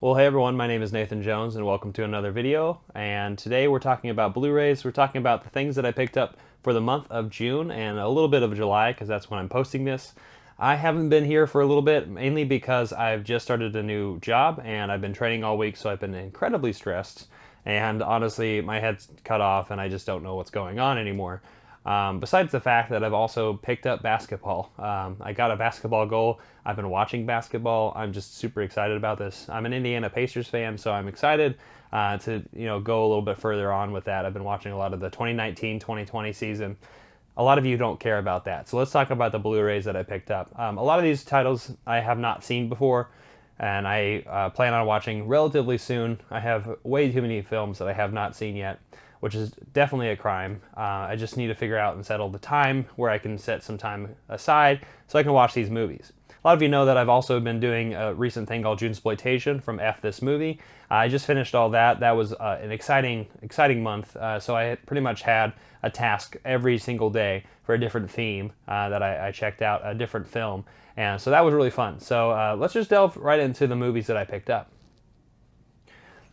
Well, hey everyone, my name is Nathan Jones and welcome to another video. And today we're talking about Blu-rays. We're talking about the things that I picked up for the month of June and a little bit of July because that's when I'm posting this. I haven't been here for a little bit, mainly because I've just started a new job and I've been training all week, so I've been incredibly stressed. And honestly, my head's cut off and I just don't know what's going on anymore. Besides the fact that I've also picked up basketball. I got a basketball goal. I've been watching basketball. I'm just super excited about this. I'm an Indiana Pacers fan, so I'm excited to go a little bit further on with that. I've been watching a lot of the 2019-2020 season. A lot of you don't care about that. So let's talk about the Blu-rays that I picked up. A lot of these titles I have not seen before, and I plan on watching relatively soon. I have way too many films that I have not seen yet, which is definitely a crime. I just need to figure out and settle the time where I can set some time aside so I can watch these movies. A lot of you know that I've also been doing a recent thing called Junesploitation from F This Movie. I just finished all that. That was an exciting month. So I pretty much had a task every single day for a different theme that I checked out, a different film. And so that was really fun. So let's just delve right into the movies that I picked up.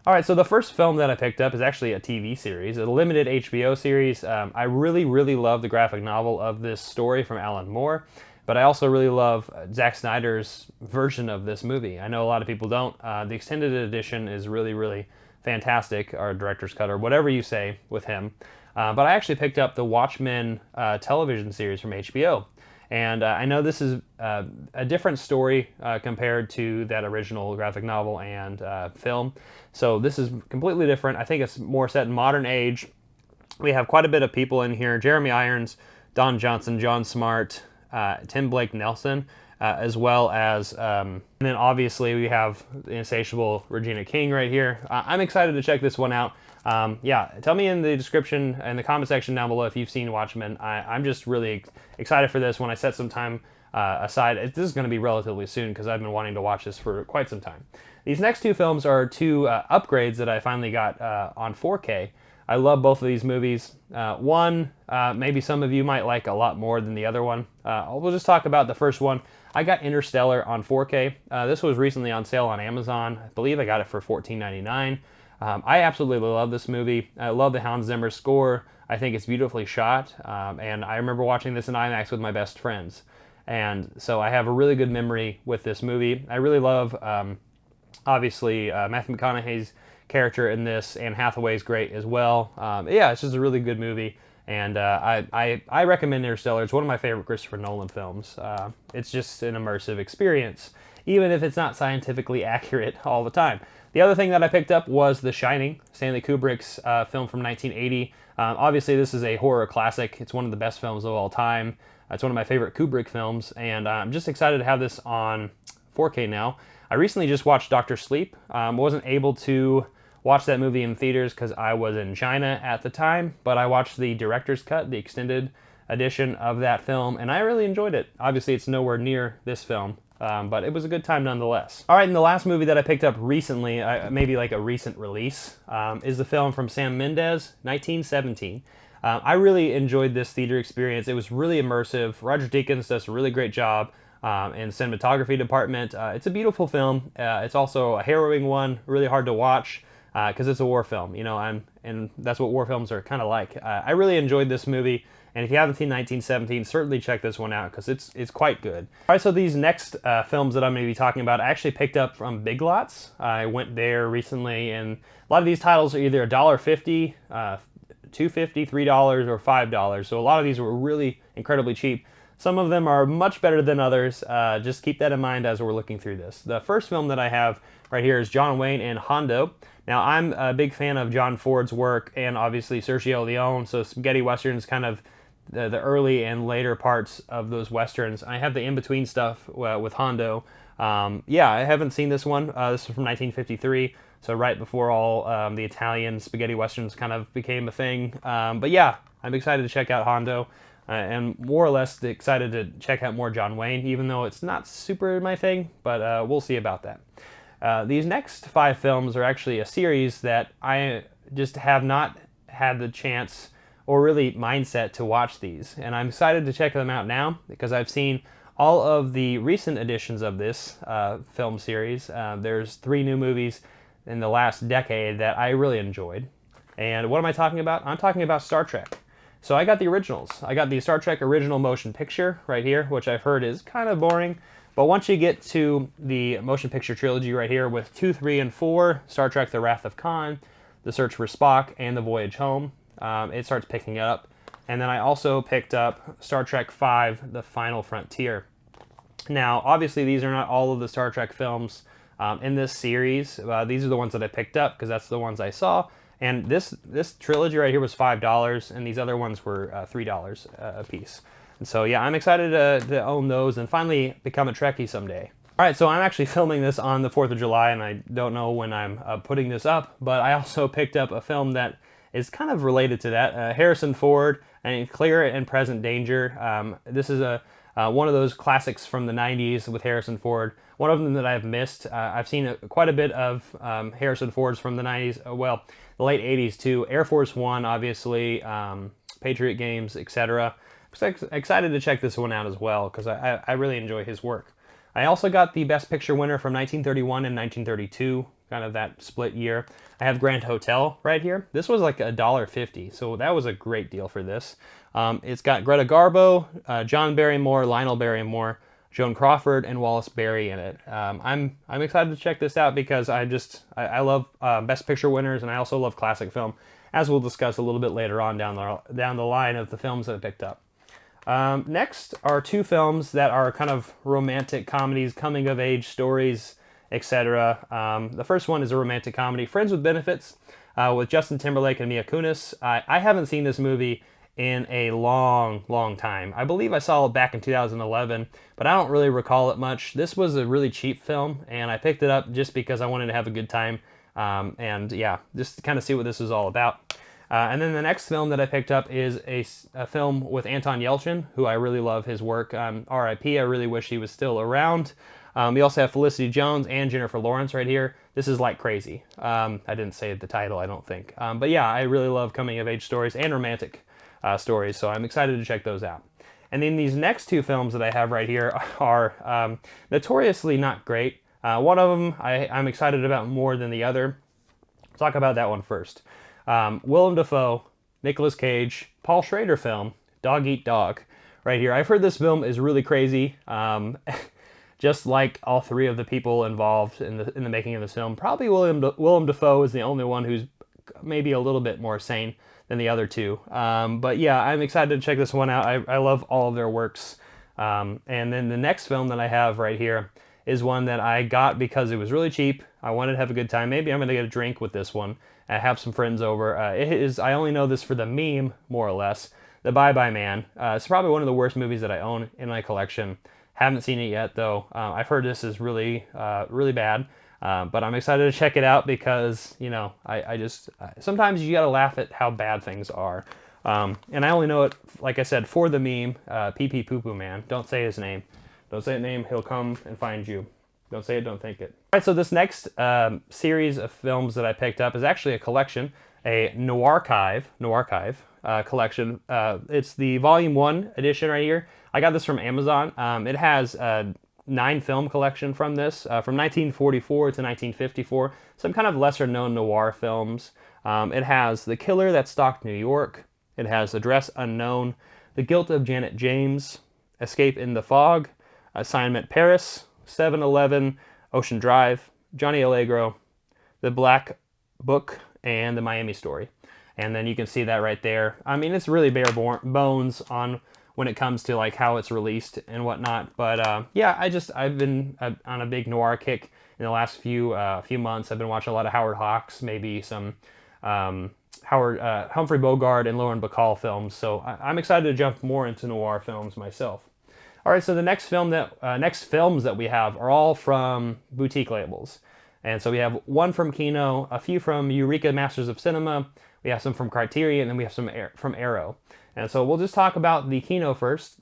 Alright, so the first film that I picked up is actually a TV series, a limited HBO series. I really love the graphic novel of this story from Alan Moore, but I also really love Zack Snyder's version of this movie. I know a lot of people don't. The extended edition is really fantastic, or director's cut, or whatever you say with him. But I actually picked up the Watchmen television series from HBO. And I know this is a different story compared to that original graphic novel and film. So this is completely different. I think it's more set in modern age. We have quite a bit of people in here. Jeremy Irons, Don Johnson, John Smart, Tim Blake Nelson, as well as, and then obviously we have the insatiable Regina King right here. I'm excited to check this one out. Yeah, tell me in the description and the comment section down below if you've seen Watchmen. I'm just really excited for this when I set some time aside. This is going to be relatively soon because I've been wanting to watch this for quite some time. These next two films are two upgrades that I finally got on 4K. I love both of these movies. One, maybe some of you might like a lot more than the other one. We'll just talk about the first one. I got Interstellar on 4K. This was recently on sale on Amazon. I believe I got it for $14.99. I absolutely love this movie. I love the Hans Zimmer score. I think it's beautifully shot. And I remember watching this in IMAX with my best friends. And so I have a really good memory with this movie. I really love, obviously, Matthew McConaughey's character in this. Anne Hathaway's great as well. Yeah, it's just a really good movie. And I recommend Interstellar. It's one of my favorite Christopher Nolan films. It's just an immersive experience, even if it's not scientifically accurate all the time. The other thing that I picked up was The Shining, Stanley Kubrick's film from 1980. Obviously, this is a horror classic. It's one of the best films of all time. It's one of my favorite Kubrick films, and I'm just excited to have this on 4K now. I recently just watched Dr. Sleep. Wasn't able to watch that movie in theaters because I was in China at the time, but I watched the director's cut, the extended edition of that film, and I really enjoyed it. Obviously, it's nowhere near this film. But it was a good time nonetheless. All right, and the last movie that I picked up recently, maybe like a recent release, is the film from Sam Mendes, 1917. I really enjoyed this theater experience. It was really immersive. Roger Deakins does a really great job in the cinematography department. It's a beautiful film. It's also a harrowing one, really hard to watch because it's a war film, and that's what war films are kind of like. I really enjoyed this movie. And if you haven't seen 1917, certainly check this one out because it's quite good. All right, so these next films that I'm going to be talking about, I actually picked up from Big Lots. I went there recently, and a lot of these titles are either $1.50, $2.50, $3, or $5. So a lot of these were really incredibly cheap. Some of them are much better than others. Just keep that in mind as we're looking through this. The first film that I have right here is John Wayne and Hondo. Now, I'm a big fan of John Ford's work and obviously Sergio Leone, so spaghetti westerns kind of the early and later parts of those westerns. I have the in-between stuff with Hondo. Yeah, I haven't seen this one. This is from 1953, so right before all the Italian spaghetti westerns kind of became a thing. But yeah, I'm excited to check out Hondo, and more or less excited to check out more John Wayne, even though it's not super my thing, but we'll see about that. These next 5 films are actually a series that I just have not had the chance or really mindset to watch these, and I'm excited to check them out now because I've seen all of the recent editions of this film series. There's 3 new movies in the last decade that I really enjoyed. And what am I talking about? I'm talking about Star Trek. So I got the originals. I got the Star Trek original motion picture right here, which I've heard is kind of boring. But once you get to the motion picture trilogy right here with 2, 3, and 4, Star Trek The Wrath of Khan, The Search for Spock, and The Voyage Home, it starts picking up. And then I also picked up Star Trek V, The Final Frontier. Now, obviously, these are not all of the Star Trek films in this series. These are the ones that I picked up because that's the ones I saw. And this trilogy right here was $5, and these other ones were $3 a piece. And so, yeah, I'm excited to own those and finally become a Trekkie someday. All right, so I'm actually filming this on the 4th of July, and I don't know when I'm putting this up, but I also picked up a film that is kind of related to that. Harrison Ford and Clear and Present Danger. This is one of those classics from the 90s with Harrison Ford. One of them that I've missed. I've seen quite a bit of Harrison Ford's from the 90s, well, the late 80s too. Air Force One, obviously, Patriot Games, etc. I'm excited to check this one out as well because I really enjoy his work. I also got the Best Picture winner from 1931 and 1932, kind of that split year. I have Grand Hotel right here. This was like $1.50, so that was a great deal for this. It's got Greta Garbo, John Barrymore, Lionel Barrymore, Joan Crawford, and Wallace Beery in it. I'm excited to check this out because I love Best Picture winners, and I also love classic film, as we'll discuss a little bit later on down the line of the films that I picked up. Next are 2 films that are kind of romantic comedies, coming-of-age stories, etc. The first one is a romantic comedy, Friends with Benefits, with Justin Timberlake and Mila Kunis. I haven't seen this movie in a long time. I believe I saw it back in 2011, but I don't really recall it much. This was a really cheap film, and I picked it up just because I wanted to have a good time, and yeah, just to kind of see what this is all about. And then the next film that I picked up is a film with Anton Yelchin, who I really love his work. R.I.P. I really wish he was still around. We also have Felicity Jones and Jennifer Lawrence right here. This is Like Crazy. I didn't say the title, I don't think. But yeah, I really love coming-of-age stories and romantic stories, so I'm excited to check those out. And then these next 2 films that I have right here are notoriously not great. One of them I'm excited about more than the other. Let's talk about that one first. Willem Dafoe, Nicolas Cage, Paul Schrader film, Dog Eat Dog, right here. I've heard this film is really crazy, just like all 3 of the people involved in the making of this film. Probably Willem Dafoe is the only one who's maybe a little bit more sane than the other 2. But yeah, I'm excited to check this one out. I love all of their works. And then the next film that I have right here is one that I got because it was really cheap. I wanted to have a good time. Maybe I'm going to get a drink with this one. I have some friends over. I only know this for the meme, more or less. The Bye Bye Man. It's probably one of the worst movies that I own in my collection. Haven't seen it yet, though. I've heard this is really bad. But I'm excited to check it out because, you know, sometimes you gotta laugh at how bad things are. And I only know it, like I said, for the meme, Pee Pee Poo Poo Man. Don't say his name. Don't say his name, he'll come and find you. Don't say it, don't think it. All right, so this next series of films that I picked up is actually a collection, a Noirchive collection. It's the Volume 1 edition right here. I got this from Amazon. It has 9 film collection from this, from 1944 to 1954. Some kind of lesser known noir films. It has The Killer That Stalked New York. It has Address Unknown, The Guilt of Janet James, Escape in the Fog, Assignment Paris, 7-Eleven, Ocean Drive, Johnny Allegro, The Black Book, and The Miami Story. And then you can see that right there. I mean, it's really bare bones on when it comes to like how it's released and whatnot. But yeah, I've been on a big noir kick in the last few months. I've been watching a lot of Howard Hawks, maybe some Humphrey Bogart and Lauren Bacall films. So I'm excited to jump more into noir films myself. All right, so the next films that we have are all from boutique labels. And so we have one from Kino, a few from Eureka Masters of Cinema, we have some from Criterion, and we have some from Arrow. And so we'll just talk about the Kino first.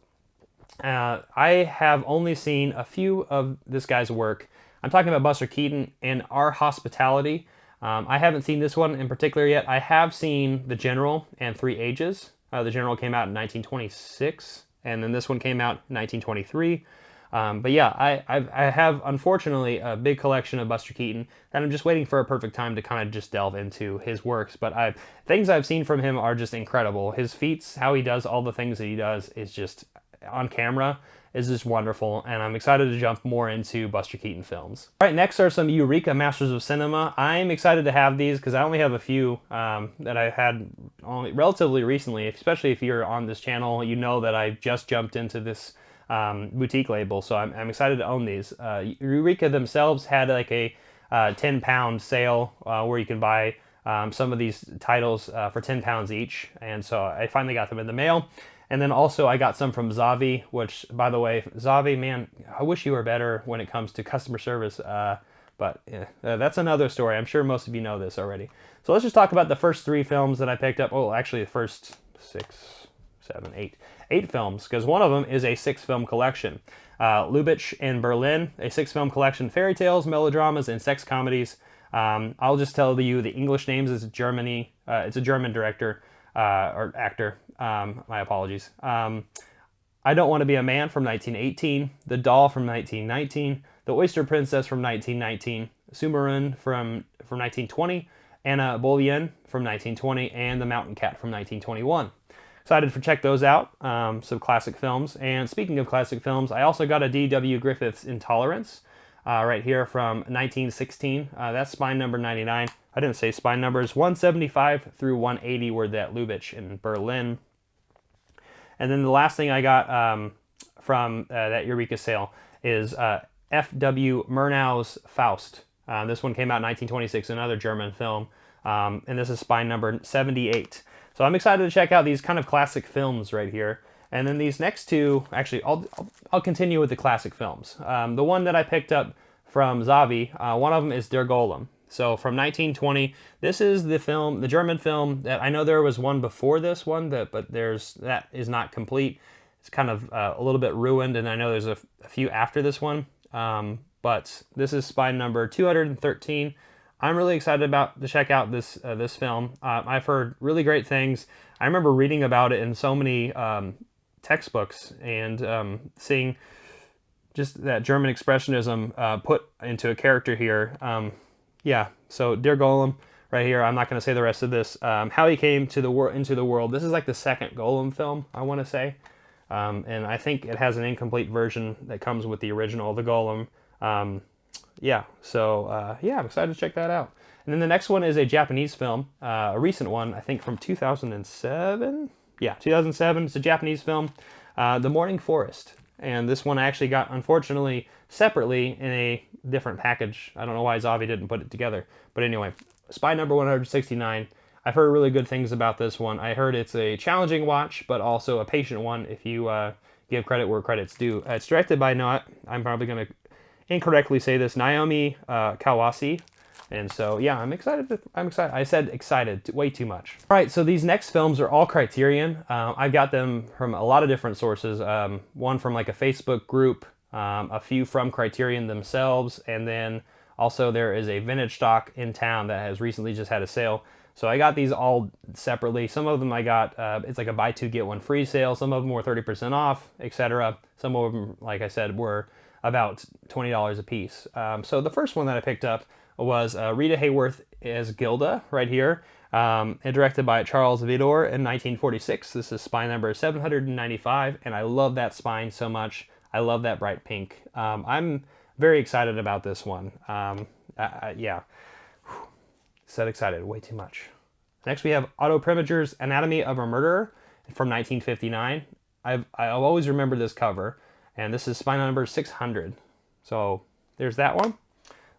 I have only seen a few of this guy's work. I'm talking about Buster Keaton and Our Hospitality. I haven't seen this one in particular yet. I have seen The General and Three Ages. The General came out in 1926, and then this one came out in 1923. But yeah, I have, unfortunately, a big collection of Buster Keaton that I'm just waiting for a perfect time to kind of just delve into his works. But things I've seen from him are just incredible. His feats, how he does all the things that he does is just, on camera, is just wonderful, and I'm excited to jump more into Buster Keaton films. All right, next are some Eureka Masters of Cinema. I'm excited to have these because I only have a few that I had only relatively recently, especially if you're on this channel, you know that I just jumped into this boutique label, so I'm excited to own these. Eureka themselves had like a £10 sale where you can buy some of these titles for £10 each, and so I finally got them in the mail. And then also I got some from Zavi, which, by the way, Zavi, man, I wish you were better when it comes to customer service, but that's another story. I'm sure most of you know this already. So let's just talk about the first 3 films that I picked up. Oh, actually the first 6, 7, 8. 8 films, because one of them is a 6-film collection. Lubitsch in Berlin, a 6-film collection, fairy tales, melodramas, and sex comedies. I'll just tell you the English names. It's Germany. It's a German director or actor. My apologies. I Don't Want to Be a Man from 1918, The Doll from 1919, The Oyster Princess from 1919, Sumarun from 1920, Anna Boleyn from 1920, and The Mountain Cat from 1921. Excited to check those out, some classic films. And speaking of classic films, I also got a D.W. Griffith's Intolerance right here from 1916. That's spine number 99. I didn't say spine numbers. 175 through 180 were that Lubitsch in Berlin. And then the last thing I got from that Eureka sale is F.W. Murnau's Faust. This one came out in 1926, another German film, and this is spine number 78. So I'm excited to check out these kind of classic films right here. And then these next two, actually, I'll continue with the classic films. The one that I picked up from Zavi, one of them is Der Golem. So from 1920, this is the film, the German film that I know there was one before this one, but that is not complete. It's kind of a little bit ruined, and I know there's a few after this one. But this is spine number 213. I'm really excited to check out this film. I've heard really great things. I remember reading about it in so many textbooks and seeing just that German expressionism put into a character here. Yeah, so Der Golem right here. I'm not going to say the rest of this. How he came to into the world. This is like the second Golem film, I want to say. And I think it has an incomplete version that comes with the original, the Golem. Yeah, so yeah, I'm excited to check that out. And then the next one is a Japanese film, a recent one, I think from 2007. Yeah, 2007. It's a Japanese film, The Morning Forest. And this one I actually got, unfortunately, separately in a different package. I don't know why Zavi didn't put it together. But anyway, spine number 169. I've heard really good things about this one. I heard it's a challenging watch, but also a patient one if you give credit where credit's due. It's directed by, I'm probably going to incorrectly say this, Naomi Kawase. And so, yeah, I'm excited. I said excited way too much. All right, so these next films are all Criterion. I got them from a lot of different sources. One from like a Facebook group, a few from Criterion themselves, and then also there is a vintage stock in town that has recently just had a sale. So I got these all separately. Some of them I got, it's like a buy two, get one free sale. Some of them were 30% off, etc. Some of them, like I said, were about $20 a piece. So the first one that I picked up was Rita Hayworth as Gilda, right here, and directed by Charles Vidor in 1946. This is spine number 795, and I love that spine so much. I love that bright pink. I'm very excited about this one. Yeah, said excited, way too much. Next we have Otto Preminger's Anatomy of a Murderer from 1959. I've always remembered this cover, and this is spine number 600. So there's that one.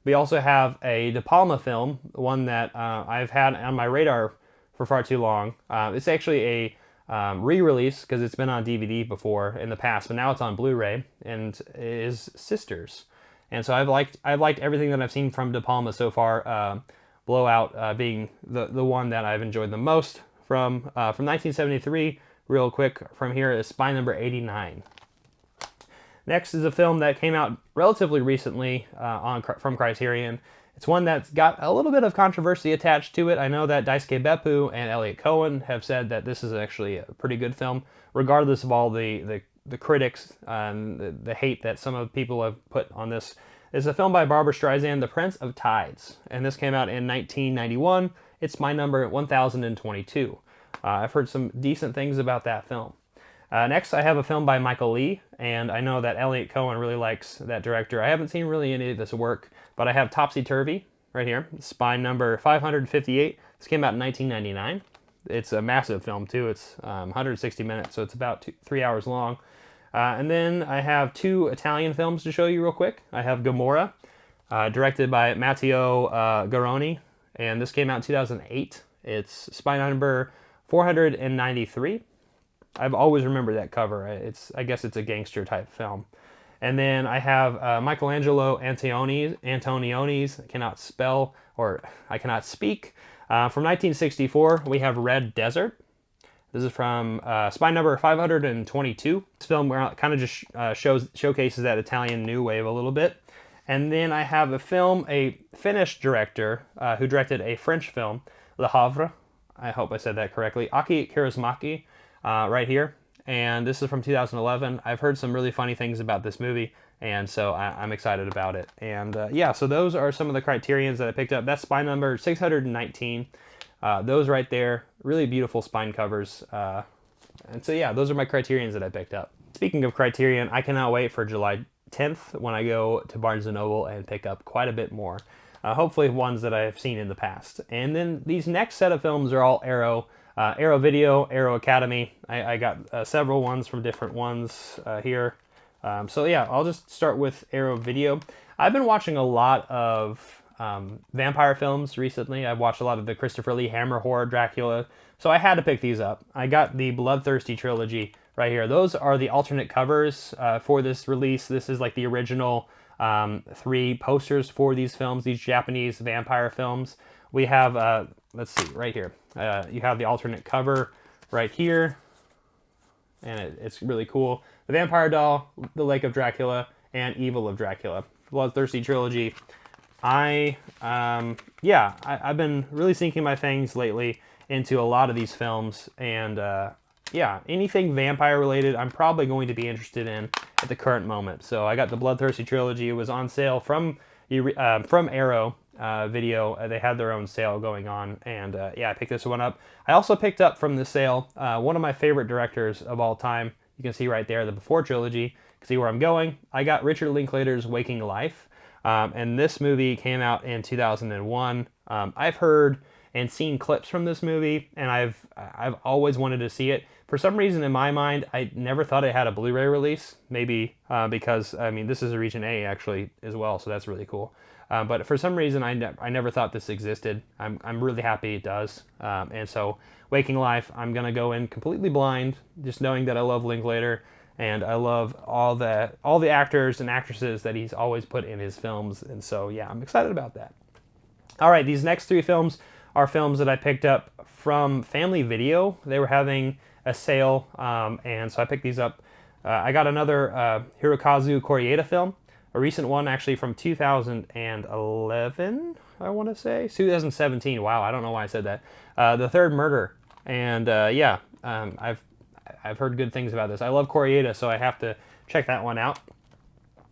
We also have a De Palma film, one that I've had on my radar for far too long. It's actually a re-release because it's been on DVD before in the past, but now it's on Blu-ray, and it is Sisters. And so I've liked everything that I've seen from De Palma so far. Blowout being the one that I've enjoyed the most from 1973. Real quick, from here is spine number 89. Next is a film that came out relatively recently from Criterion. It's one that's got a little bit of controversy attached to it. I know that Daisuke Beppu and Elliot Cohen have said that this is actually a pretty good film, regardless of all the the critics, the hate that some of the people have put on this. It's a film by Barbra Streisand, The Prince of Tides, and this came out in 1991. It's my number 1022. I've heard some decent things about that film. Next, I have a film by Michael Lee, and I know that Elliot Cohen really likes that director. I haven't seen really any of this work, but I have Topsy Turvy right here. It's by number 558. This came out in 1999. It's a massive film, too. It's 160 minutes, so it's about 3 hours long. And then I have two Italian films to show you real quick. I have Gamora, directed by Matteo Garrone, and this came out in 2008. It's spy number 493. I've always remembered that cover. I guess it's a gangster type film. And then I have Michelangelo Antonioni's, I cannot spell, or I cannot speak. From 1964, we have Red Desert. This is from spy number 522. This film kind of just showcases that Italian new wave a little bit. And then I have a Finnish director who directed a French film, Le Havre. I hope I said that correctly. Aki Kaurismäki, right here. And this is from 2011. I've heard some really funny things about this movie, and so I'm excited about it. And yeah, so those are some of the Criterions that I picked up. That's spine number 619. Those right there, really beautiful spine covers. And so yeah, those are my Criterions that I picked up. Speaking of Criterion, I cannot wait for July 10th when I go to Barnes & Noble and pick up quite a bit more. Hopefully ones that I've seen in the past. And then these next set of films are all Arrow. Arrow Video, Arrow Academy. I got several ones from different ones here. So yeah, I'll just start with Arrow Video. I've been watching a lot of vampire films recently. I've watched a lot of the Christopher Lee Hammer horror Dracula, so I had to pick these up. I got the Bloodthirsty Trilogy right here. Those are the alternate covers for this release. This is like the original 3 posters for these films, these Japanese vampire films. We have, let's see, right here. You have the alternate cover right here, and it's really cool. The Vampire Doll, The Lake of Dracula, and Evil of Dracula. Bloodthirsty Trilogy. I've been really sinking my fangs lately into a lot of these films, and yeah, anything vampire related I'm probably going to be interested in at the current moment. So I got the Bloodthirsty Trilogy. It was on sale from Arrow Video. They had their own sale going on, and yeah, I picked this one up. I also picked up from the sale one of my favorite directors of all time. You can see right there the Before Trilogy. You can see where I'm going. I got Richard Linklater's Waking Life, and this movie came out in 2001. I've heard and seen clips from this movie, and I've always wanted to see it. For some reason in my mind, I never thought it had a Blu-ray release. Maybe because, I mean, this is a Region A actually as well, so that's really cool. But for some reason, I never thought this existed. I'm really happy it does. And so, Waking Life, I'm gonna go in completely blind, just knowing that I love Linklater and I love all the actors and actresses that he's always put in his films. And so, yeah, I'm excited about that. All right, these next 3 films are films that I picked up from Family Video. They were having a sale, and so I picked these up. I got another Hirokazu Koreeda film. A recent one, actually, from 2011, I want to say. 2017, wow, I don't know why I said that. The Third Murder, and yeah, I've heard good things about this. I love Koreeda, so I have to check that one out.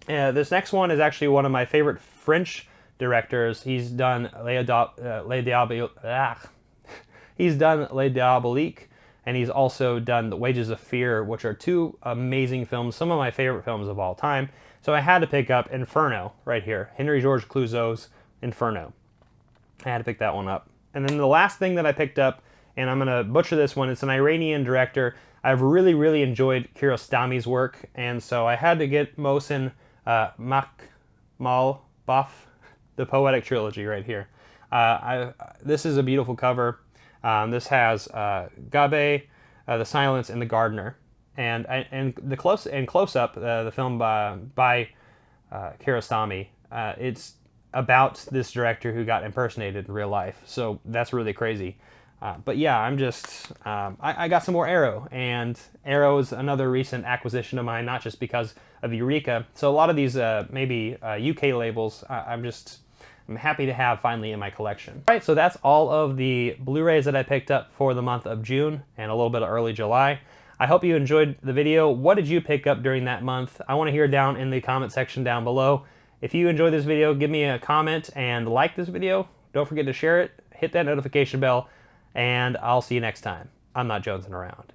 This next one is actually one of my favorite French directors. He's done Les Diaboliques, and he's also done The Wages of Fear, which are 2 amazing films, some of my favorite films of all time. So I had to pick up Inferno right here, Henry Georges Clouzot's Inferno. I had to pick that one up. And then the last thing that I picked up, and I'm going to butcher this one, it's an Iranian director. I've really, really enjoyed Kiarostami's work, and so I had to get Mohsen Makhmalbaf, the Poetic Trilogy right here. This is a beautiful cover. This has Gabe, The Silence, and The Gardener. And the close up, the film by Kiarostami, it's about this director who got impersonated in real life. So that's really crazy. But yeah, I'm just I got some more Arrow, and Arrow is another recent acquisition of mine, not just because of Eureka. So a lot of these maybe UK labels, I'm happy to have finally in my collection. All right, so that's all of the Blu-rays that I picked up for the month of June and a little bit of early July. I hope you enjoyed the video. What did you pick up during that month? I want to hear down in the comment section down below. If you enjoyed this video, give me a comment and like this video. Don't forget to share it, hit that notification bell, and I'll see you next time. I'm not jonesing around.